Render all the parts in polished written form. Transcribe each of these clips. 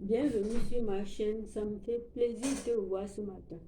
Bienvenue sur ma chaîne, ça me fait plaisir de te voir ce matin.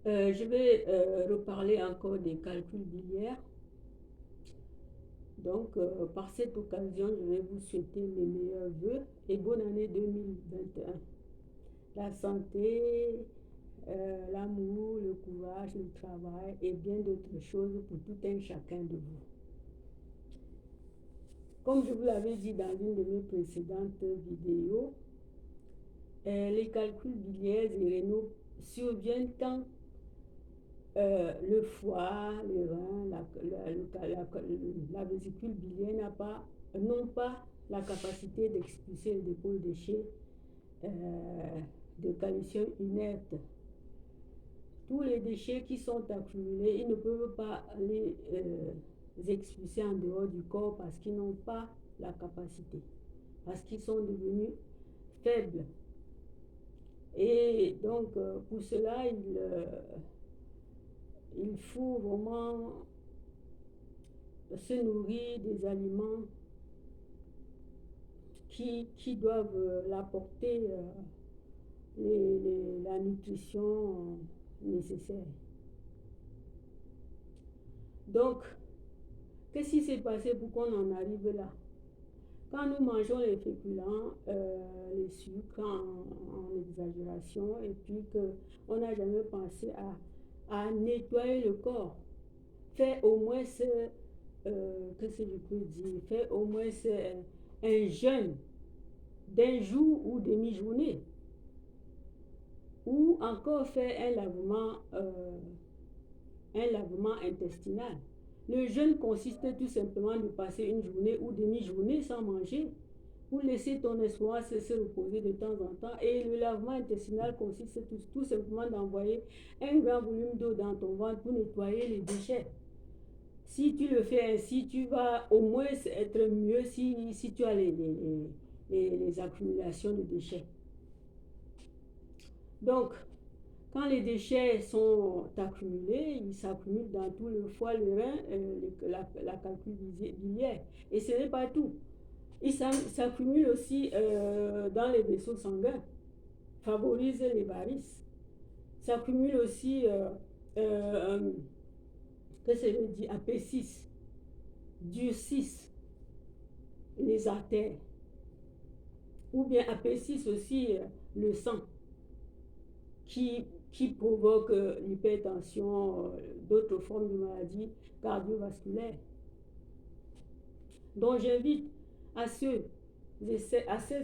Je vais reparler encore des calculs biliaires. Donc, par cette occasion, je vais vous souhaiter mes meilleurs vœux et bonne année 2021. La santé, l'amour, le courage, le travail et bien d'autres choses pour tout un chacun de vous. Comme je vous l'avais dit dans une de mes précédentes vidéos, les calculs biliaires et rénaux surviennent quand le foie, les reins, la vésicule biliaire n'ont pas la capacité d'expulser le dépôt de déchets de calcium inerte. Tous les déchets qui sont accumulés, ils ne peuvent pas les expulser en dehors du corps parce qu'ils n'ont pas la capacité, parce qu'ils sont devenus faibles. Et donc, pour cela, il faut vraiment se nourrir des aliments qui doivent l'apporter la nutrition nécessaire. Donc, qu'est-ce qui s'est passé pour qu'on en arrive là? Quand nous mangeons les féculents, les sucres en exagération, et puis qu'on n'a jamais pensé à nettoyer le corps, faire au moins qu'est-ce que je peux dire, faire au moins un jeûne d'un jour ou demi-journée, ou encore faire un lavement intestinal. Le jeûne consiste tout simplement de passer une journée ou demi-journée sans manger pour laisser ton estomac se reposer de temps en temps. Et le lavement intestinal consiste tout simplement d'envoyer un grand volume d'eau dans ton ventre pour nettoyer les déchets. Si tu le fais ainsi, tu vas au moins être mieux si tu as les accumulations de déchets. Donc, quand les déchets sont accumulés, ils s'accumulent dans tout le foie, le rein, la calcul biliaire. Et ce n'est pas tout. Ils s'accumulent aussi dans les vaisseaux sanguins, favorisent les varices. S'accumulent aussi, qu'est-ce que je dis, AP6, durcissent les artères. Ou bien AP6 aussi le sang, qui provoque l'hypertension, d'autres formes de maladies cardiovasculaires. Donc j'invite à celles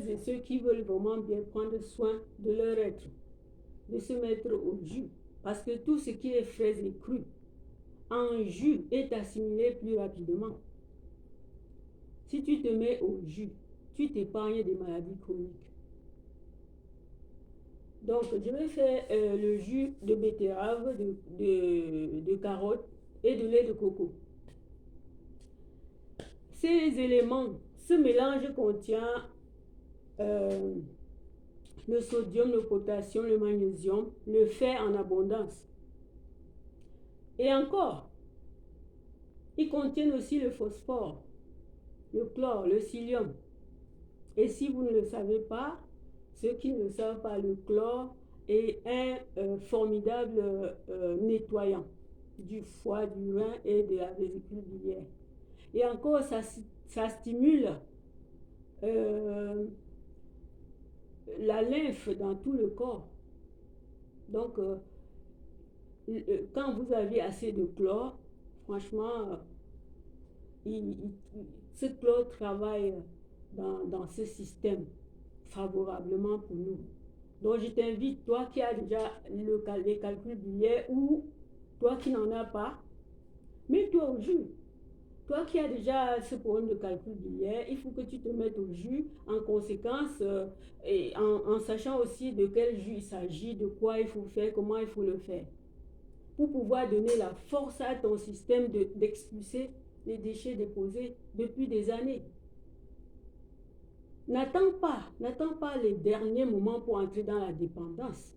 et ceux qui veulent vraiment bien prendre soin de leur être, de se mettre au jus, parce que tout ce qui est frais et cru en jus est assimilé plus rapidement. Si tu te mets au jus, tu t'épargnes des maladies chroniques. Donc, je vais faire le jus de betterave, de carotte et de lait de coco. Ces éléments, ce mélange contient le sodium, le potassium, le magnésium, le fer en abondance. Et encore, ils contiennent aussi le phosphore, le chlore, le psyllium. Et si vous ne le savez pas, ceux qui ne le savent pas, le chlore est un formidable nettoyant du foie, du rein et de la vésicule biliaire. Et encore, ça stimule la lymphe dans tout le corps. Donc, quand vous avez assez de chlore, franchement, ce chlore travaille dans ce système favorablement pour nous. Donc, je t'invite, toi qui as déjà les calculs biliaires ou toi qui n'en as pas, mets-toi au jus. Toi qui as déjà ce problème de calcul biliaire, il faut que tu te mettes au jus en conséquence et en sachant aussi de quel jus il s'agit, de quoi il faut faire, comment il faut le faire, pour pouvoir donner la force à ton système d'expulser les déchets déposés depuis des années. N'attends pas les derniers moments pour entrer dans la dépendance.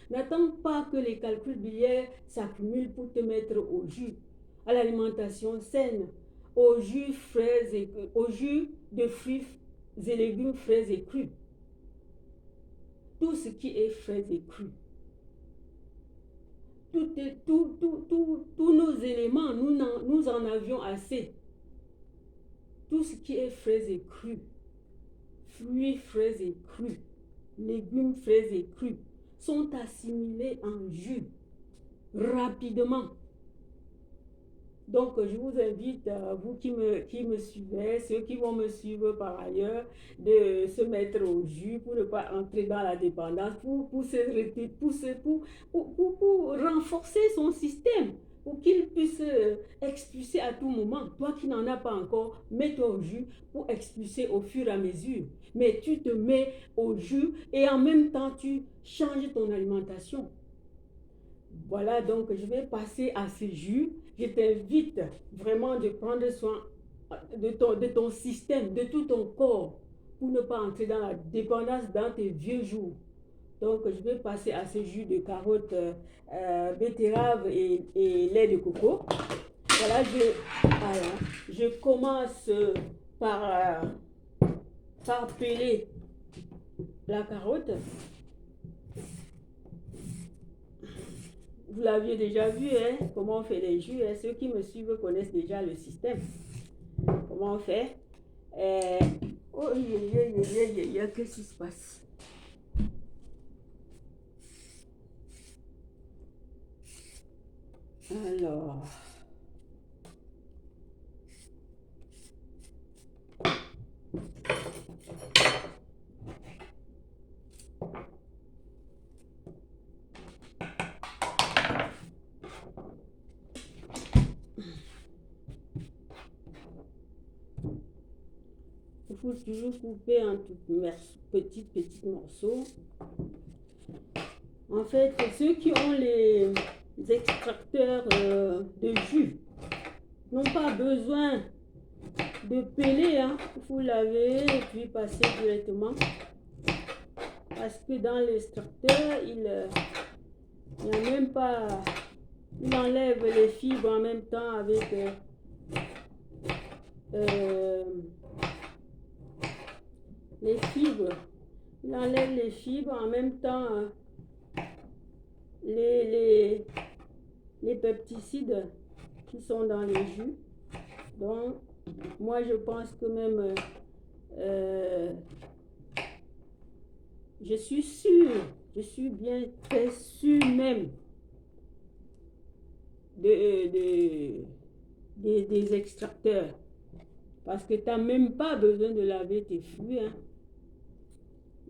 N'attends pas que les calculs biliaires s'accumulent pour te mettre au jus, à l'alimentation saine, au jus fraises, au jus de fruits et légumes frais et crus. Tout ce qui est frais et cru. Tous nos éléments, nous en avions assez. Tout ce qui est frais et cru, fruits frais et crus, légumes frais et crus, sont assimilés en jus rapidement. Donc, je vous invite, vous qui me suivez, ceux qui vont me suivre par ailleurs, de se mettre au jus pour ne pas entrer dans la dépendance, pour renforcer son système, pour qu'il puisse expulser à tout moment. Toi qui n'en as pas encore, mets-toi au jus pour expulser au fur et à mesure. Mais tu te mets au jus et en même temps, tu changes ton alimentation. Voilà, donc je vais passer à ce jus. Je t'invite vraiment de prendre soin de ton système, de tout ton corps, pour ne pas entrer dans la dépendance dans tes vieux jours. Donc, je vais passer à ce jus de carotte, betterave et lait de coco. Voilà, je commence par peler la carotte. Vous l'aviez déjà vu, hein, comment on fait les jus. Hein. Ceux qui me suivent connaissent déjà le système. Comment on fait. Oh, qu'est-ce qui se passe? Alors... Il faut toujours couper en petits morceaux. En fait, ceux qui ont les extracteurs de jus n'ont pas besoin de peler. Hein. Il faut laver et puis passer directement. Parce que dans l'extracteur, il n'y a même pas... Il enlève les fibres en même temps avec... les fibres, il enlève les fibres en même temps les pesticides qui sont dans les jus. Donc, moi je pense que même je suis sûre, je suis bien très sûre même des extracteurs. Parce que tu n'as même pas besoin de laver tes fruits. Hein.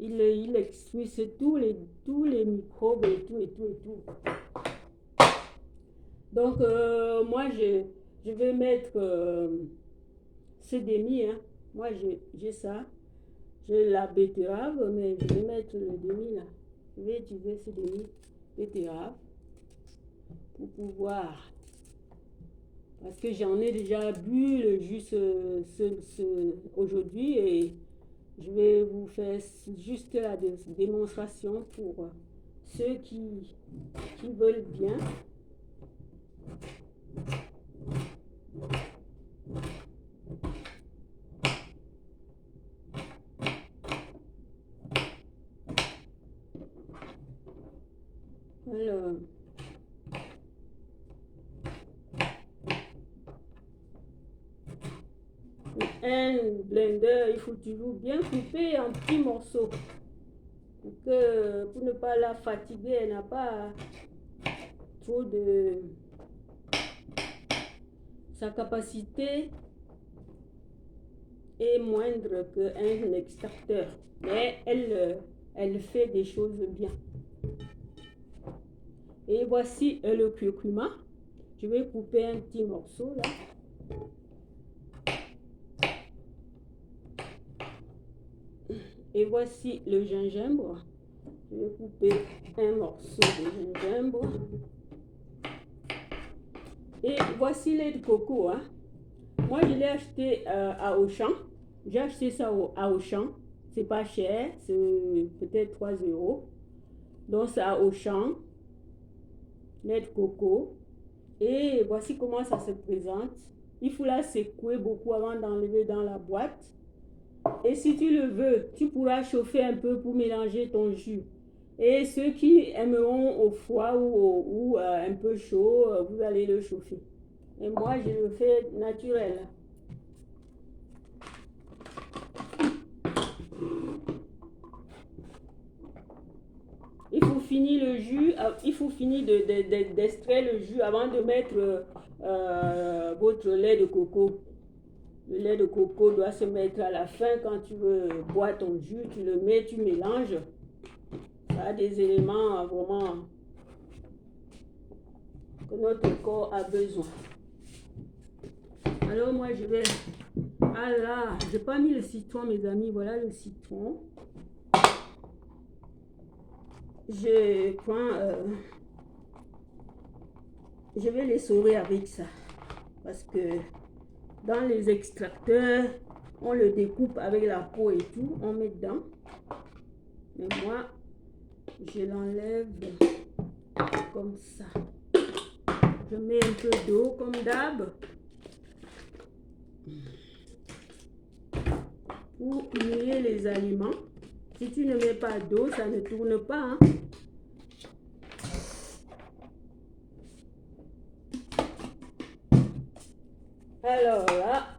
Il expulse tous les microbes et tout. Donc, moi, je vais mettre ce demi. Hein. Moi, j'ai ça. J'ai la betterave, mais je vais mettre le demi là. Je vais utiliser ce demi betterave pour pouvoir... Parce que j'en ai déjà bu le jus aujourd'hui et je vais vous faire juste la démonstration pour ceux qui veulent bien. Alors, un blender, il faut toujours bien couper en petits morceaux pour ne pas la fatiguer. Elle n'a pas trop de... Sa capacité est moindre qu'un extracteur, mais elle fait des choses bien. Et voici le curcuma. Je vais couper un petit morceau là. Et voici le gingembre. Je vais couper un morceau de gingembre. Et voici lait de coco. Hein. Moi, je l'ai acheté à Auchan. J'ai acheté ça à Auchan. C'est pas cher. C'est peut-être 3 €. Donc, c'est à Auchan. Lait de coco. Et voici comment ça se présente. Il faut la secouer beaucoup avant d'enlever dans la boîte. Et si tu le veux, tu pourras chauffer un peu pour mélanger ton jus. Et ceux qui aimeront au froid ou un peu chaud, vous allez le chauffer. Et moi, je le fais naturel. Il faut finir le jus, il faut finir d'extraire le jus avant de mettre votre lait de coco. Le lait de coco doit se mettre à la fin quand tu veux boire ton jus, tu le mets, tu mélanges. Ça a des éléments vraiment que notre corps a besoin. Alors moi je vais... Ah là, j'ai pas mis le citron mes amis, voilà le citron. Je prends... je vais l'essorer avec ça. Parce que dans les extracteurs, on le découpe avec la peau et tout, on met dedans. Mais moi, je l'enlève comme ça. Je mets un peu d'eau comme d'hab. Pour mouiller les aliments. Si tu ne mets pas d'eau, ça ne tourne pas. Hein. Alors là,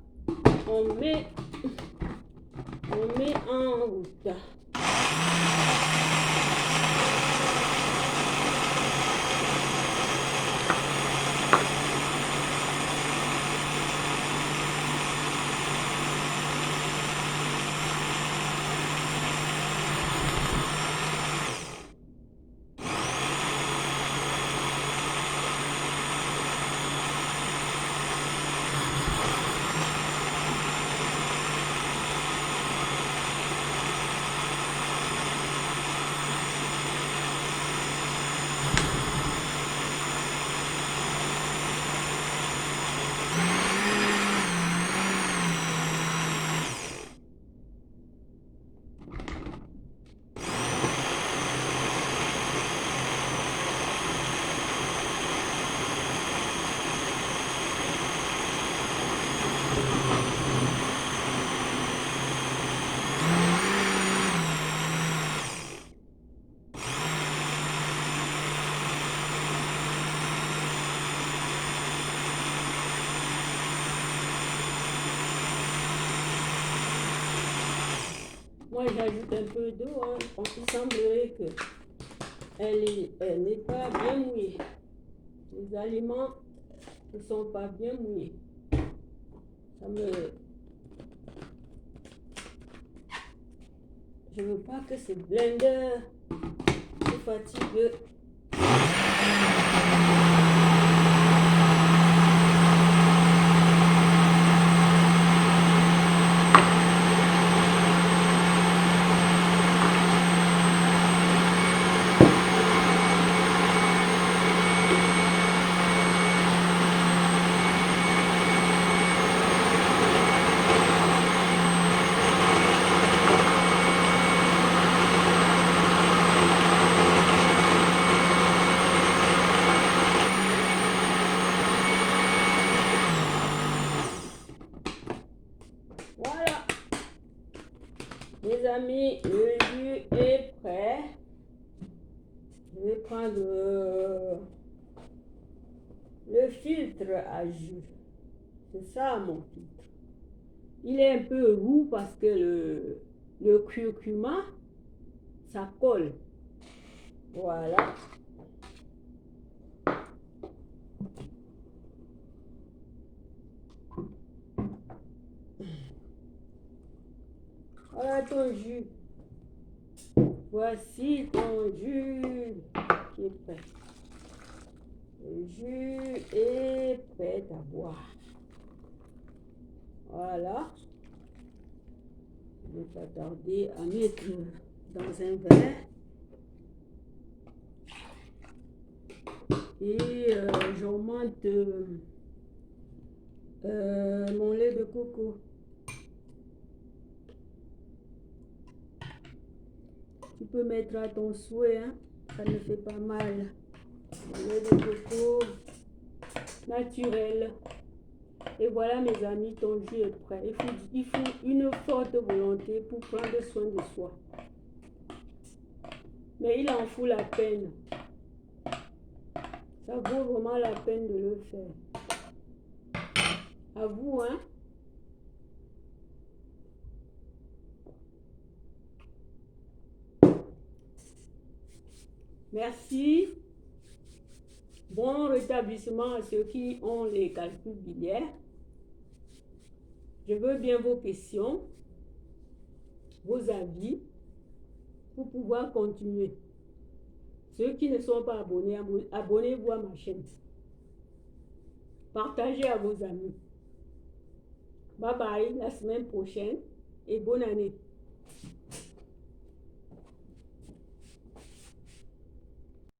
on met en route. Moi, j'ajoute un peu d'eau. Hein. Il semblerait qu'elle n'est pas bien mouillée. Les aliments ne sont pas bien mouillés. Je ne veux pas que ce blender se fatigue. Voilà, mes amis, le jus est prêt. Je vais prendre le filtre à jus. C'est ça mon filtre. Il est un peu roux parce que le curcuma, ça colle. Voilà. Voilà ton jus. Voici ton jus qui est prêt. Le jus est prêt à boire. Voilà. Je ne vais pas tarder à mettre dans un verre. Et j'augmente mon lait de coco. Tu peux mettre à ton souhait, hein? Ça ne fait pas mal. Le lait de coco naturel. Et voilà, mes amis, ton jus est prêt. Il faut une forte volonté pour prendre soin de soi. Mais il en faut la peine. Ça vaut vraiment la peine de le faire. À vous, hein? Merci. Bon rétablissement à ceux qui ont les calculs biliaires. Je veux bien vos questions, vos avis, pour pouvoir continuer. Ceux qui ne sont pas abonnés, abonnez-vous à ma chaîne. Partagez à vos amis. Bye bye, la semaine prochaine et bonne année.